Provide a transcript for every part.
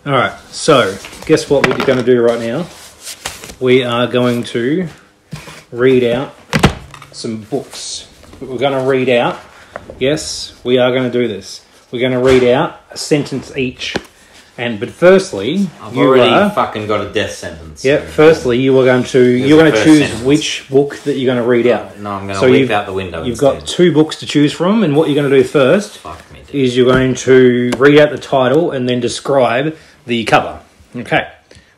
All right, so guess what we're going to do right now? We are going to read out some books. We're going to read out, yes, we are going to do this. We're going to read out a sentence each. But firstly, I've already fucking got a death sentence. Yeah, firstly, you're going to choose which book that you're going to read out. No, I'm going to leap out the window You've got 2 books to choose from, and what you're going to do first is you're going to read out the title and then describe the cover. Okay,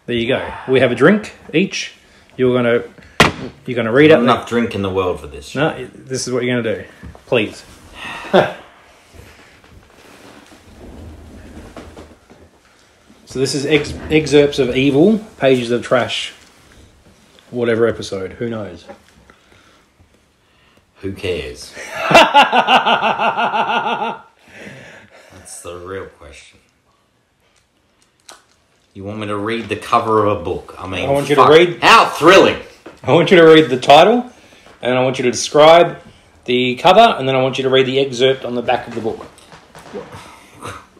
there you go. We have a drink each. You're going to read out. Enough drink in the world for this. No, this is what you're going to do. Please. So this is Excerpts of Evil, Pages of Trash, whatever episode. Who knows? Who cares? That's the real question. You want me to read the cover of a book? I mean, I want you to read. How thrilling! I want you to read the title, and I want you to describe the cover, and then I want you to read the excerpt on the back of the book.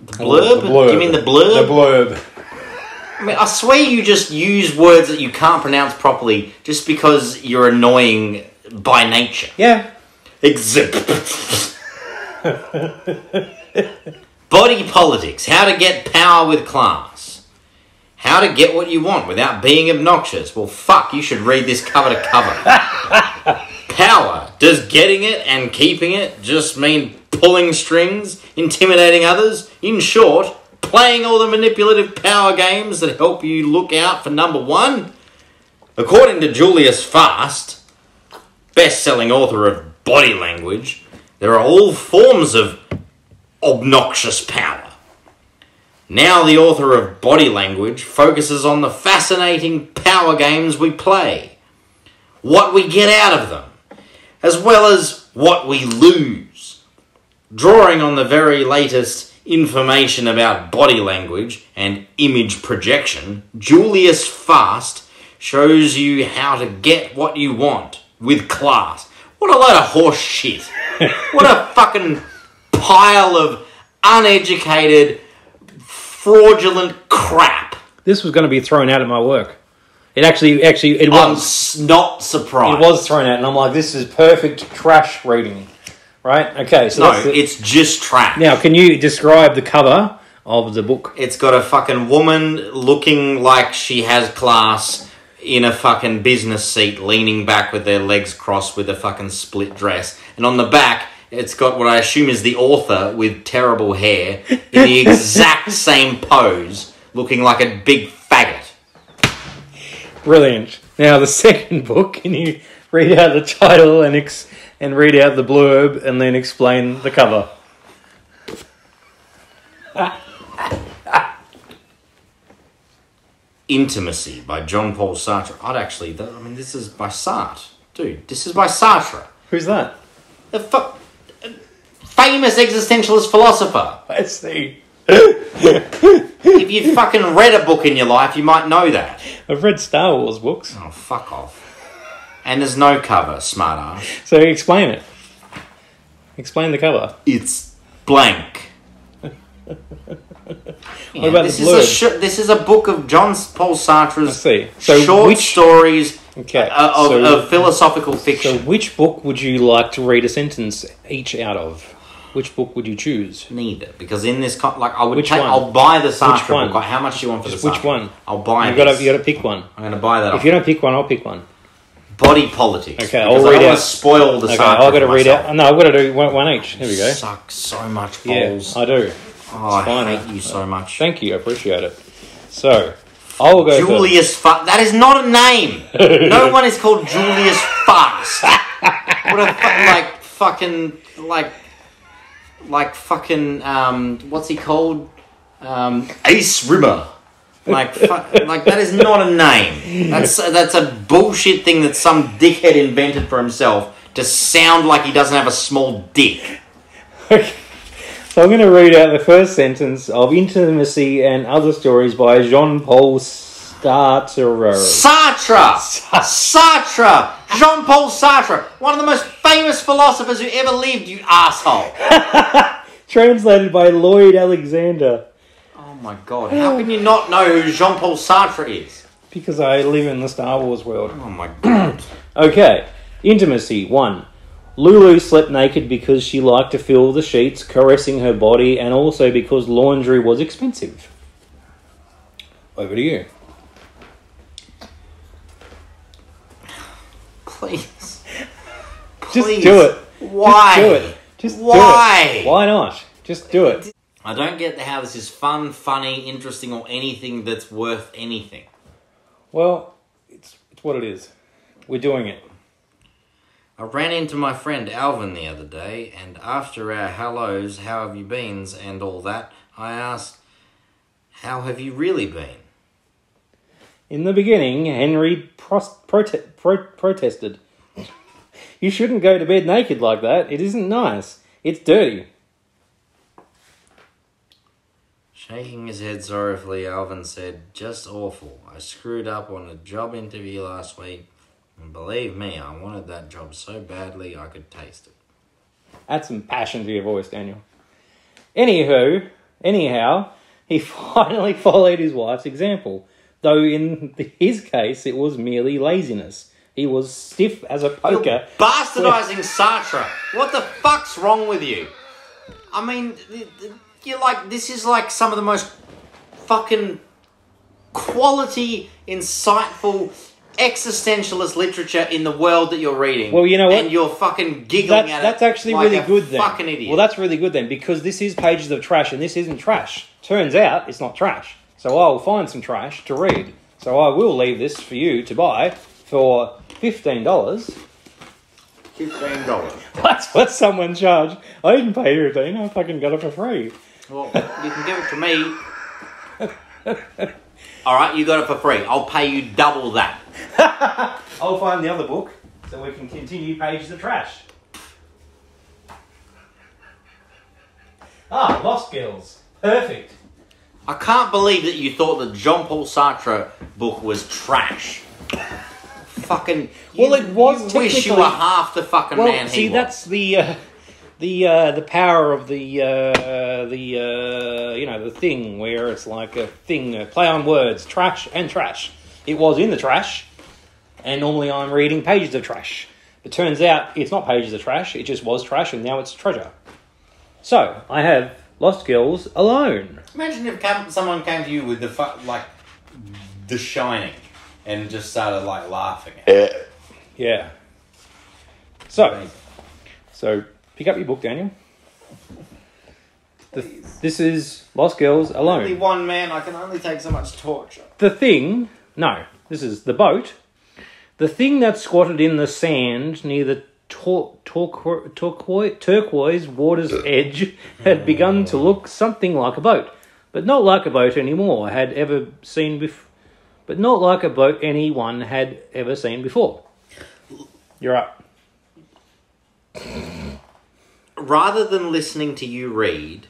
The blurb? The blurb. You mean the blurb? The blurb. I mean, I swear you just use words that you can't pronounce properly just because you're annoying by nature. Yeah. Body politics. How to get power with class. How to get what you want without being obnoxious. Well, fuck, you should read this cover to cover. Power. Does getting it and keeping it just mean pulling strings, intimidating others? In short, playing all the manipulative power games that help you look out for number one? According to Julius Fast, best-selling author of Body Language, there are all forms of obnoxious power. Now the author of Body Language focuses on the fascinating power games we play, what we get out of them, as well as what we lose. Drawing on the very latest information about body language and image projection, Julius Fast shows you how to get what you want with class. What a load of horse shit. What a fucking pile of uneducated, fraudulent crap. This was going to be thrown out at my work. It was not surprised. It was thrown out, and I'm like, this is perfect trash reading. Right? Okay, so it's just trash. Now, can you describe the cover of the book? It's got a fucking woman looking like she has class in a fucking business seat, leaning back with their legs crossed with a fucking split dress. And on the back, it's got what I assume is the author with terrible hair in the exact same pose, looking like a big faggot. Brilliant. Now, the second book, can you read out the title and read out the blurb and then explain the cover? Intimacy by John Paul Sartre. This is by Sartre. Dude, this is by Sartre. Who's that? The famous existentialist philosopher. I see. If you've fucking read a book in your life, you might know that. I've read Star Wars books. Oh, fuck off. And there's no cover, smart ass. So explain it. Explain the cover. It's blank. What about the blurb? This is a book of John Paul Sartre's short stories of philosophical fiction. So which book would you like to read a sentence each out of? Which book would you choose? Neither, because in this, I'll buy the Sartre book. How much do you want for the Sartre? Which one? I'll buy it. You got to pick one. I'm going to buy that. If you don't pick one, I'll pick one. Body politics. Okay, I'll read out. Spoil the Sartre. Okay, I've got to read out. No, I've got to do one each. Here we go. Suck so much balls. Yeah, I do. Oh, I hate you so much. Thank you, I appreciate it. So, I will go Julius Fast. That is not a name. No one is called Julius Fast. What a what's he called? Ace Rimmer. That is not a name. That's a bullshit thing that some dickhead invented for himself to sound like he doesn't have a small dick. Okay. So I'm going to read out the first sentence of Intimacy and Other Stories by Jean-Paul Sartre. Sartre! Jean-Paul Sartre! One of the most famous philosophers who ever lived, you asshole! Translated by Lloyd Alexander. Oh my God. How can you not know who Jean-Paul Sartre is? Because I live in the Star Wars world. Oh my God. Okay. Intimacy. 1. Lulu slept naked because she liked to feel the sheets caressing her body and also because laundry was expensive. Over to you. Please. Just do it. Why? Just do it. Just Why? do it. Why not? Just do it. I don't get how this is fun, funny, interesting, or anything that's worth anything. Well, it's what it is. We're doing it. I ran into my friend Alvin the other day, and after our hellos, how have you beens, and all that, I asked, how have you really been? In the beginning, Henry protested. You shouldn't go to bed naked like that. It isn't nice. It's dirty. Shaking his head sorrowfully, Alvin said, just awful. I screwed up on a job interview last week, and believe me, I wanted that job so badly I could taste it. Add some passion to your voice, Daniel. Anyhow, he finally followed his wife's example, though in his case it was merely laziness. He was stiff as a poker. You're bastardizing Sartre. What the fuck's wrong with you? I mean, you're like, this is like some of the most fucking quality, insightful, existentialist literature in the world that you're reading. Well, you know what? And you're fucking giggling at it. That's actually like really good then. Fucking idiot. Well, that's really good then, because this is pages of trash and this isn't trash. Turns out it's not trash. So I'll find some trash to read. So I will leave this for you to buy for $15. $15. That's what someone charged. I didn't pay $15. I fucking got it for free. Well, you can give it to me. Alright, you got it for free. I'll pay you double that. I'll find the other book so we can continue pages of trash. Ah, Lost Girls. Perfect. I can't believe that you thought the Jean-Paul Sartre book was trash. Fucking... Well, it was you wish you were half the fucking man see, he was. that's the power of the thing where it's like a thing, a play on words, trash and trash. It was in the trash, and normally I'm reading pages of trash. It turns out it's not pages of trash, it just was trash, and now it's treasure. So, I have Lost Girls alone. Imagine if someone came to you with The Shining, and just started, laughing at it. Yeah. So, pick up your book, Daniel. This is Lost Girls alone. Only one man, I can only take so much torture. This is the boat. The thing that squatted in the sand near the turquoise water's edge had begun to look something like a boat, but not like a boat anyone had ever seen before. You're up. Rather than listening to you read,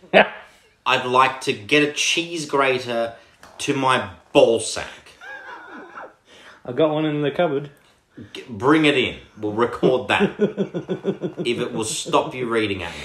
I'd like to get a cheese grater to my ball sack. I got one in the cupboard. Bring it in. We'll record that. If it will stop you reading at me.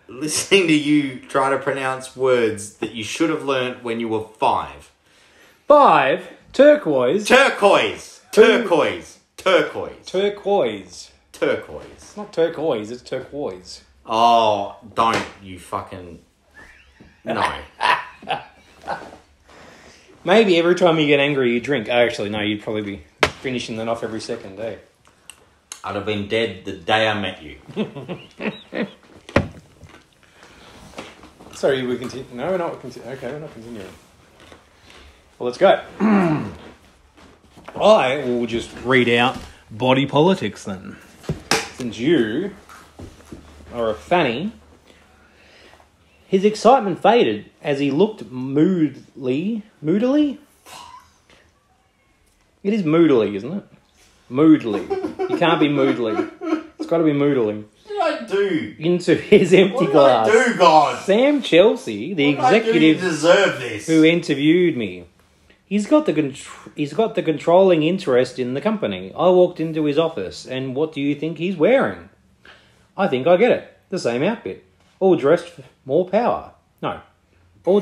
Listening to you try to pronounce words that you should have learnt when you were 5. 5. Turquoise. Turquoise. Turquoise. Turquoise. Turquoise. Turquoise. It's not turquoise, it's turquoise. Oh, don't you fucking... No. Maybe every time you get angry you drink. Actually, no, you'd probably be finishing that off every second day. I'd have been dead the day I met you. Sorry, we continue. No, we're not continuing. Okay, we're not continuing. Well, let's go. I will just read out Body Politics then. Since you are a fanny. His excitement faded as he looked moodily? It is moodily, isn't it? Moodily. You can't be moodily. It's got to be moodily. What did I do? Into his empty glass. What did I do, God? Sam Chelsea, the What executive did I do to deserve this? who interviewed me. He's got the controlling interest in the company. I walked into his office, and what do you think he's wearing? I think I get it. The same outfit. All dressed for more power. No. Or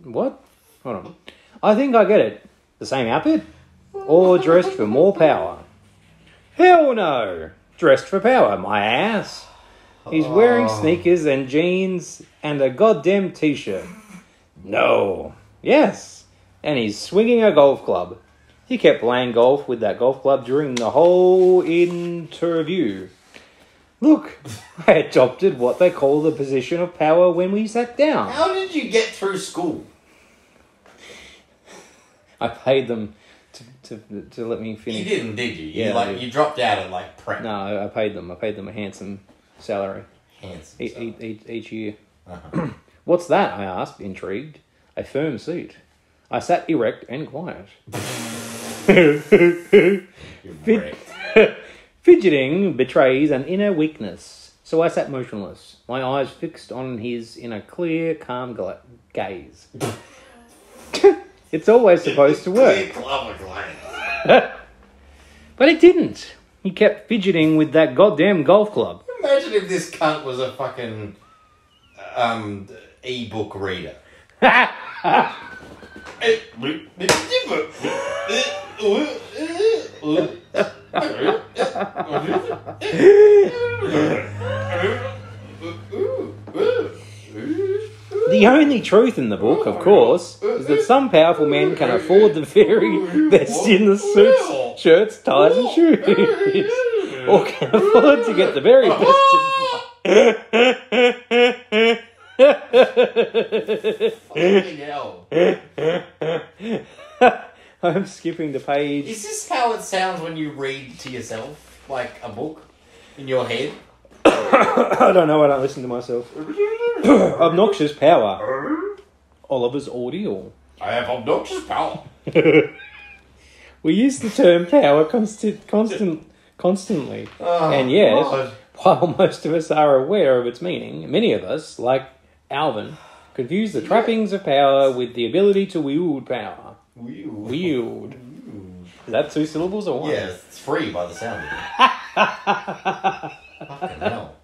what? Hold on. I think I get it. The same outfit? All dressed for more power. Hell no. Dressed for power, my ass. He's wearing sneakers and jeans and a goddamn t-shirt. No. Yes. And he's swinging a golf club. He kept playing golf with that golf club during the whole interview. Look, I adopted what they call the position of power when we sat down. How did you get through school? I paid them to let me finish. You didn't, did you? Yeah, you dropped out at like prep. No, I paid them. I paid them a handsome salary. Handsome Each year. Uh-huh. What's that? I asked, intrigued. A firm seat. I sat erect and quiet. Fidgeting betrays an inner weakness, so I sat motionless, my eyes fixed on his in a clear, calm gaze. It's always supposed to work. But it didn't. He kept fidgeting with that goddamn golf club. Imagine if this cunt was a fucking e-book reader. The only truth in the book, of course, is that some powerful men can afford the very best in the suits, shirts, ties and shoes. Or can afford to get the very best in I'm skipping the page. Is this how it sounds when you read to yourself? Like a book? In your head? I don't know, I don't listen to myself. Obnoxious power. Oliver's ordeal. I have obnoxious power. We use the term power constantly. And yet, God. while most of us are aware of its meaning, many of us, like Alvin, confuse the trappings of power with the ability to wield power. Wield. Is that 2 syllables or 1? Yeah, it's 3 by the sound of it. Fucking hell.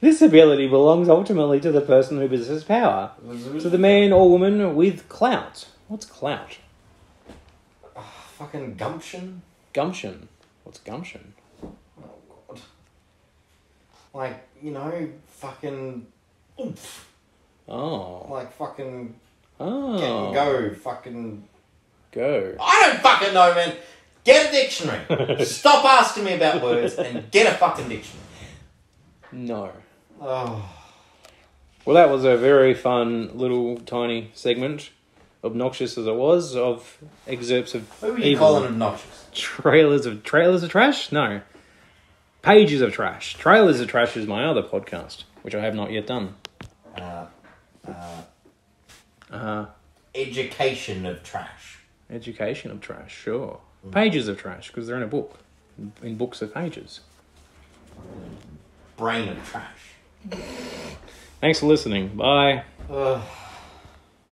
This ability belongs ultimately to the person who possesses power, to the man or woman with clout. What's clout? Fucking gumption? Gumption. What's gumption? Oh, God. Like, you know, fucking oomph. Oh. Like fucking Oh. get and go, fucking... Go. I don't fucking know, man. Get a dictionary. Stop asking me about words and get a fucking dictionary. No. Oh. Well, that was a very fun little tiny segment, obnoxious as it was, of excerpts of... Who are you calling obnoxious? Trailers of trash? No. Pages of trash. Trailers of Trash is my other podcast, which I have not yet done. Education of trash. Education of trash, sure. Pages of trash, because they're in a book. In books of pages. Brain of trash. Thanks for listening. Bye. Ugh.